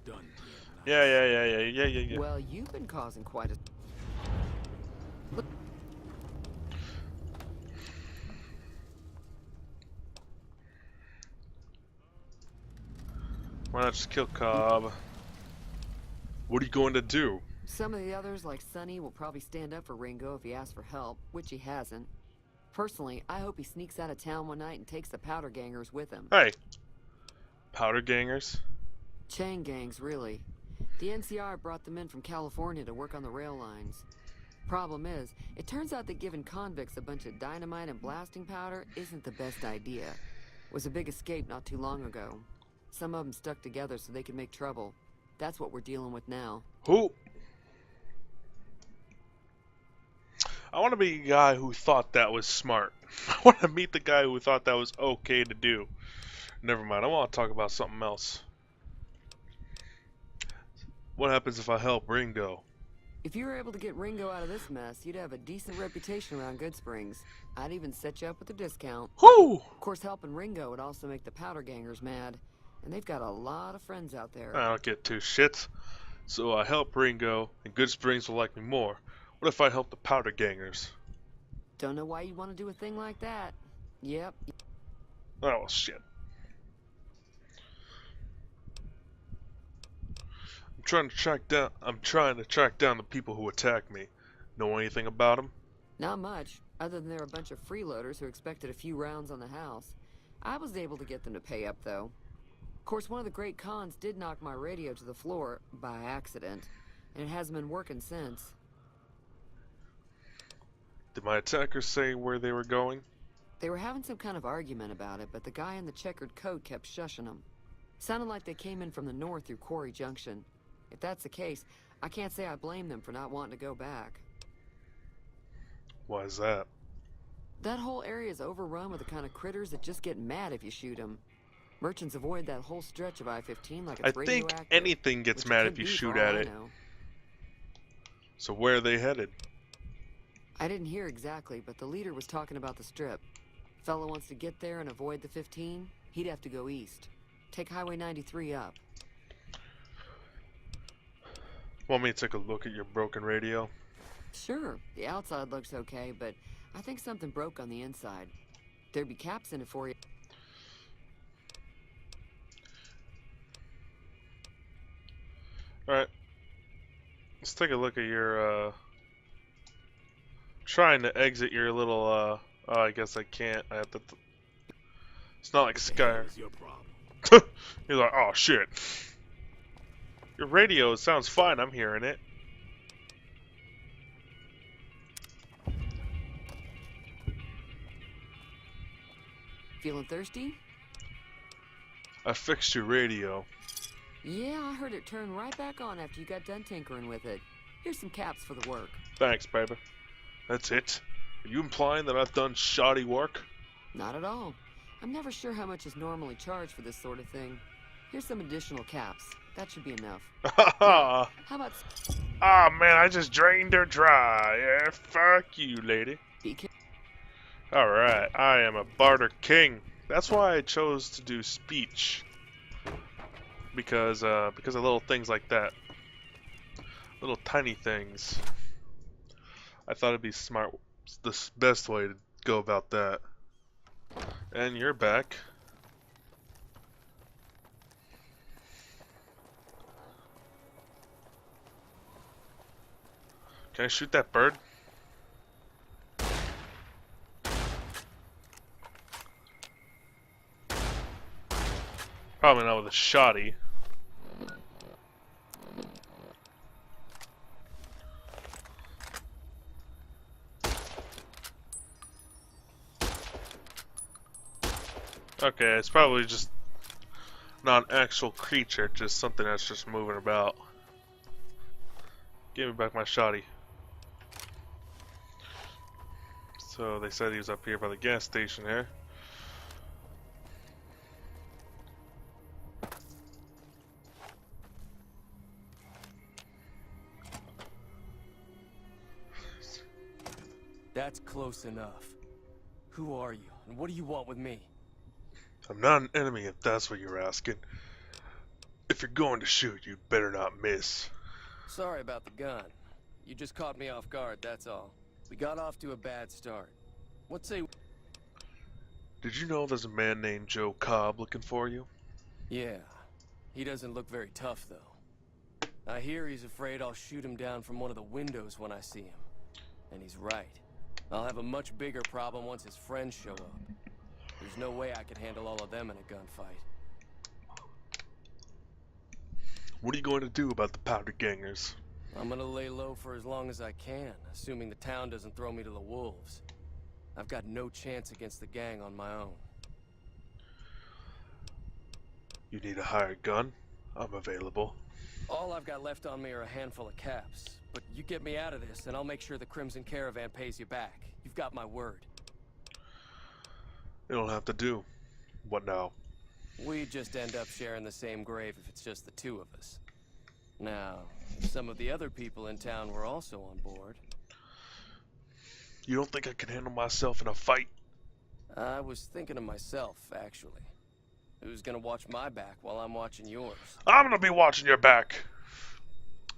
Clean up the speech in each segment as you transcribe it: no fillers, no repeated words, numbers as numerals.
done being Yeah. Well, you've been causing quite a... Why not just kill Cobb? What are you going to do? Some of the others, like Sonny, will probably stand up for Ringo if he asks for help, which he hasn't. Personally, I hope he sneaks out of town one night and takes the powder gangers with him. Hey, powder gangers. Chain gangs, really. The NCR brought them in from California to work on the rail lines. Problem is, it turns out that giving convicts a bunch of dynamite and blasting powder isn't the best idea. Was a big escape not too long ago. Some of them stuck together so they could make trouble. That's what we're dealing with now. Who? I want to be a guy who thought that was smart. I want to meet the guy who thought that was okay to do. Never mind, I want to talk about something else. What happens if I help Ringo? If you were able to get Ringo out of this mess, you'd have a decent reputation around Good Springs. I'd even set you up with a discount. Whoo! Of course, helping Ringo would also make the powder gangers mad. And they've got a lot of friends out there. I don't get two shits. So I help Ringo, and Good Springs will like me more. What if I help the powder gangers? Don't know why you'd want to do a thing like that. Yep. Oh, shit. I'm trying to track down the people who attacked me. Know anything about them? Not much, other than they're a bunch of freeloaders who expected a few rounds on the house. I was able to get them to pay up, though. Of course, one of the great cons did knock my radio to the floor by accident, and it hasn't been working since. Did my attackers say where they were going? They were having some kind of argument about it, but the guy in the checkered coat kept shushing them. Sounded like they came in from the north through Quarry Junction. If that's the case, I can't say I blame them for not wanting to go back. Why is that? That whole area is overrun with the kind of critters that just get mad if you shoot them. Merchants avoid that whole stretch of I-15 like it's I radioactive. think anything gets mad if you shoot at it. So where are they headed? I didn't hear exactly, but the leader was talking about the strip. Fellow wants to get there and avoid the 15, he'd have to go east. Take Highway 93 up. Want me to take a look at your broken radio? Sure, the outside looks okay, but I think something broke on the inside. There'd be caps in it for you. Alright. Let's take a look at your, trying to exit your little, oh, I guess I can't. I have to... It's not like Sky. Your problem. You're like, oh, shit. Your radio sounds fine. I'm hearing it. Feeling thirsty? I fixed your radio. Yeah, I heard it turn right back on after you got done tinkering with it. Here's some caps for the work. Thanks, baby. That's it? Are you implying that I've done shoddy work? Not at all. I'm never sure how much is normally charged for this sort of thing. Here's some additional caps. That should be enough. Now, how about... Ah, man, I just drained her dry. Yeah, fuck you, lady. Be careful. Alright, I am a barter king. That's why I chose to do speech. Because of little things like that. Little tiny things. I thought it'd be smart, the best way to go about that. And you're back. Can I shoot that bird? Probably not with a shotty. Okay, it's probably just not an actual creature, just something that's just moving about. Give me back my shotty. So they said he was up here by the gas station here. That's close enough. Who are you, and what do you want with me? I'm not an enemy if that's what you're asking. If you're going to shoot, you better not miss. Sorry about the gun. You just caught me off guard, that's all. We got off to a bad start. What say... Did you know there's a man named Joe Cobb looking for you? Yeah. He doesn't look very tough, though. I hear he's afraid I'll shoot him down from one of the windows when I see him. And he's right. I'll have a much bigger problem once his friends show up. There's no way I could handle all of them in a gunfight. What are you going to do about the powder gangers? I'm gonna lay low for as long as I can, assuming the town doesn't throw me to the wolves. I've got no chance against the gang on my own. You need a hired gun? I'm available. All I've got left on me are a handful of caps. But you get me out of this, and I'll make sure the Crimson Caravan pays you back. You've got my word. It'll have to do. What now? We just end up sharing the same grave if it's just the two of us. Now, if some of the other people in town were also on board. You don't think I can handle myself in a fight? I was thinking of myself, actually. Who's gonna watch my back while I'm watching yours? I'm gonna be watching your back!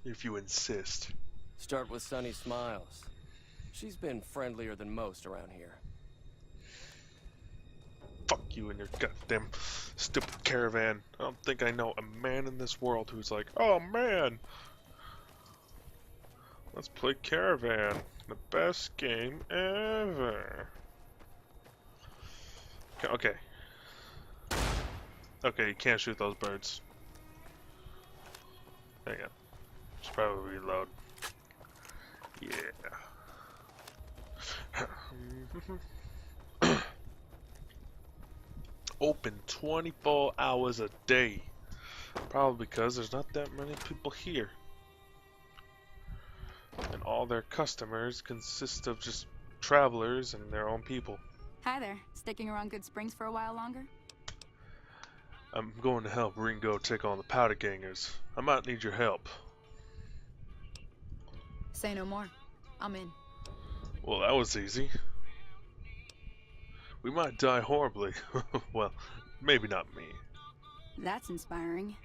If you insist. Start with Sunny Smiles. She's been friendlier than most around here. Fuck you and your goddamn stupid caravan. I don't think I know a man in this world who's like, oh man, let's play Caravan. The best game ever. Okay. Okay, you can't shoot those birds. Hang on. Should probably reload. Yeah. Open 24 hours a day. Probably because there's not that many people here. And all their customers consist of just travelers and their own people. Hi there. Sticking around Good Springs for a while longer? I'm going to help Ringo take on the powder gangers. I might need your help. Say no more. I'm in. Well, that was easy. We might die horribly. Well, maybe not me. That's inspiring.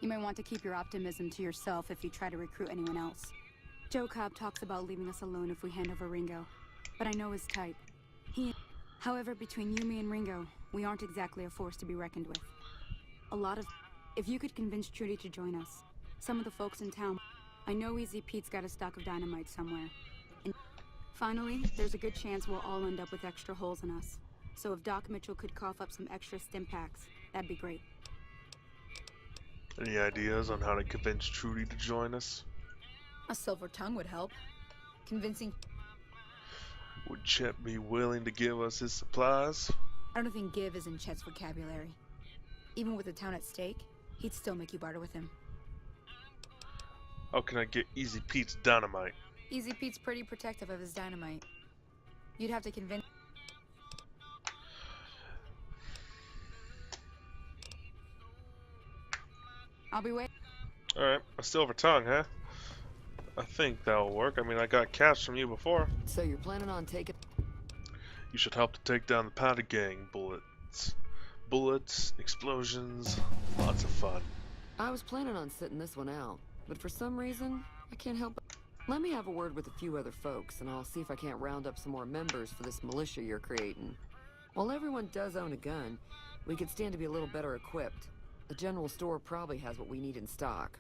You may want to keep your optimism to yourself if you try to recruit anyone else. Joe Cobb talks about leaving us alone if we hand over Ringo, but I know his type. However, between you, me, and Ringo, we aren't exactly a force to be reckoned with. If you could convince Trudy to join us, some of the folks in town, I know Easy Pete's got a stock of dynamite somewhere. And finally, there's a good chance we'll all end up with extra holes in us. So if Doc Mitchell could cough up some extra stim packs, that'd be great. Any ideas on how to convince Trudy to join us? A silver tongue would help. Convincing... Would Chet be willing to give us his supplies? I don't think give is in Chet's vocabulary. Even with the town at stake, he'd still make you barter with him. How can I get Easy Pete's dynamite? Easy Pete's pretty protective of his dynamite. You'd have to convince... I'll be waiting. Alright, a silver tongue, huh? I think that'll work. I mean, I got cash from you before. So you're planning on taking... You should help to take down the powder gang. Bullets, explosions, lots of fun. I was planning on sitting this one out, but for some reason, I can't help it. Let me have a word with a few other folks, and I'll see if I can't round up some more members for this militia you're creating. While everyone does own a gun, we could stand to be a little better equipped. The general store probably has what we need in stock.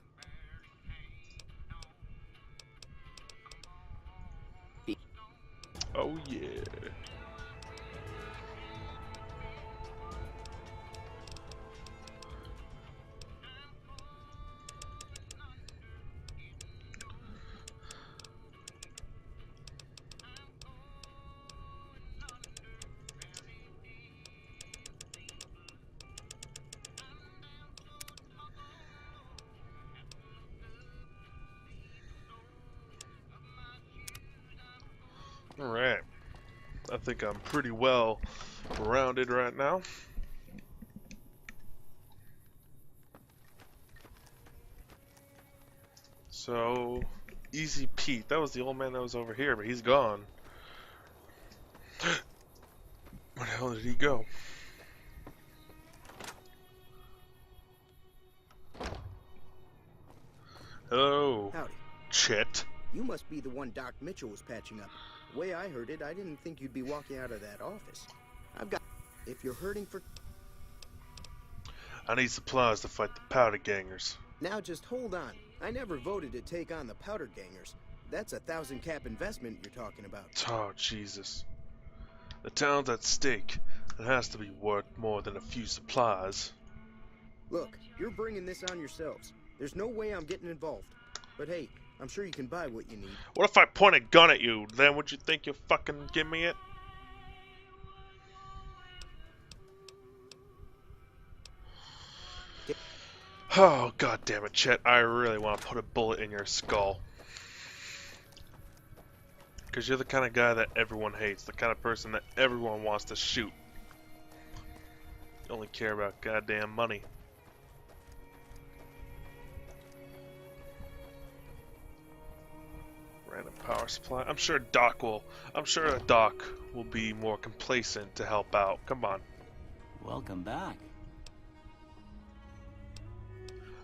Oh yeah. Alright. I think I'm pretty well rounded right now. So, Easy Pete. That was the old man that was over here, but he's gone. Where the hell did he go? Hello, Howdy. Chet. You must be the one Doc Mitchell was patching up. The way I heard it, I didn't think you'd be walking out of that office. I've got... If you're hurting for... I need supplies to fight the powder gangers. Now just hold on. I never voted to take on the powder gangers. That's a 1,000 cap investment you're talking about. Oh, Jesus. The town's at stake. It has to be worth more than a few supplies. Look, you're bringing this on yourselves. There's no way I'm getting involved. But hey, I'm sure you can buy what you need. What if I point a gun at you? Then would you think you'll fucking give me it? Oh, god damn it, Chet. I really want to put a bullet in your skull. Because you're the kind of guy that everyone hates. The kind of person that everyone wants to shoot. You only care about goddamn money. Random power supply. I'm sure Doc will be more complacent to help out. Come on. Welcome back.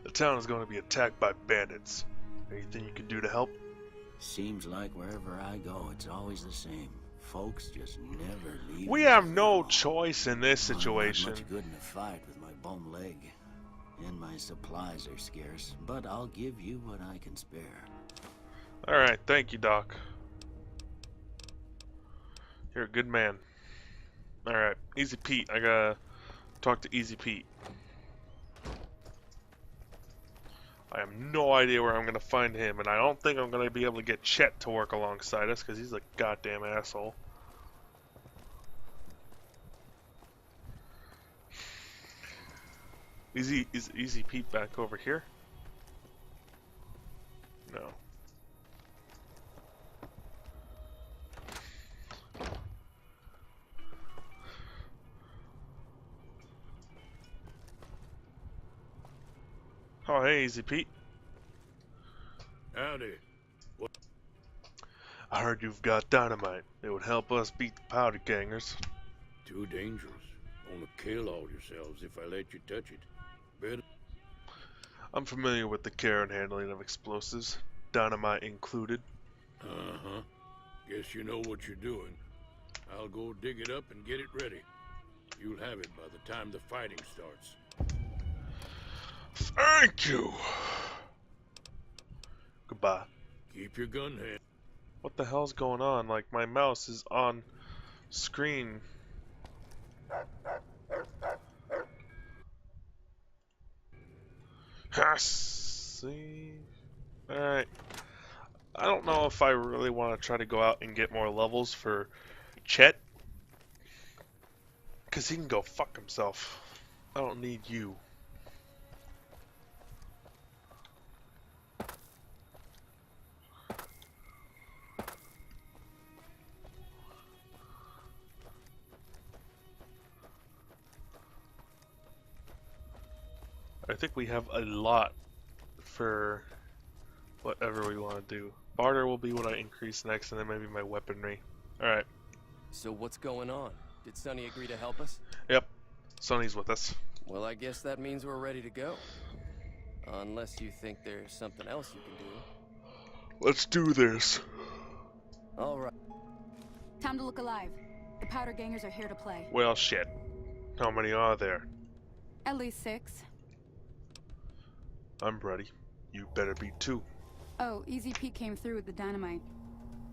The town is going to be attacked by bandits. Anything you can do to help? Seems like wherever I go, it's always the same. Folks just never leave. We have no choice in this I'm situation. not much good in a fight with my bum leg, and my supplies are scarce. But I'll give you what I can spare. All right, thank you, Doc. You're a good man. All right, Easy Pete. I gotta talk to Easy Pete. I have no idea where I'm gonna find him, and I don't think I'm gonna be able to get Chet to work alongside us because he's a goddamn asshole. Is Easy Pete back over here? No. Oh, hey, Easy Pete. Howdy. I heard you've got dynamite. It would help us beat the powder gangers. Too dangerous. Wanna kill all yourselves if I let you touch it. Better. I'm familiar with the care and handling of explosives, dynamite included. Uh-huh. Guess you know what you're doing. I'll go dig it up and get it ready. You'll have it by the time the fighting starts. Thank you! Goodbye. Keep your gun hand. What the hell's going on? Like, my mouse is on screen. See? Alright. I don't know if I really want to try to go out and get more levels for Chet. Because he can go fuck himself. I don't need you. I think we have a lot for whatever we want to do. Barter will be what I increase next, and then maybe my weaponry. Alright. So what's going on? Did Sonny agree to help us? Yep. Sonny's with us. Well, I guess that means we're ready to go. Unless you think there's something else you can do. Let's do this. All right. Time to look alive. The powder gangers are here to play. Well, shit. How many are there? At least 6. I'm ready. You better be too. Oh, Easy Pete came through with the dynamite.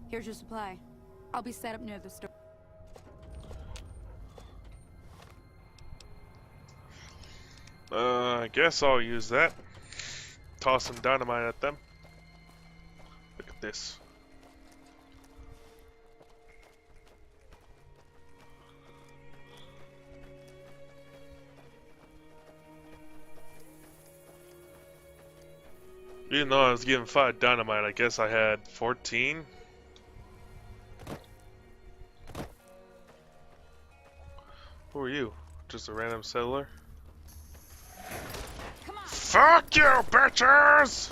Here's your supply. I'll be set up near the store. I guess I'll use that. Toss some dynamite at them. Look at this. Even though I was given 5 dynamite, I guess I had 14. Who are you? Just a random settler? Come on. Fuck you, bitches!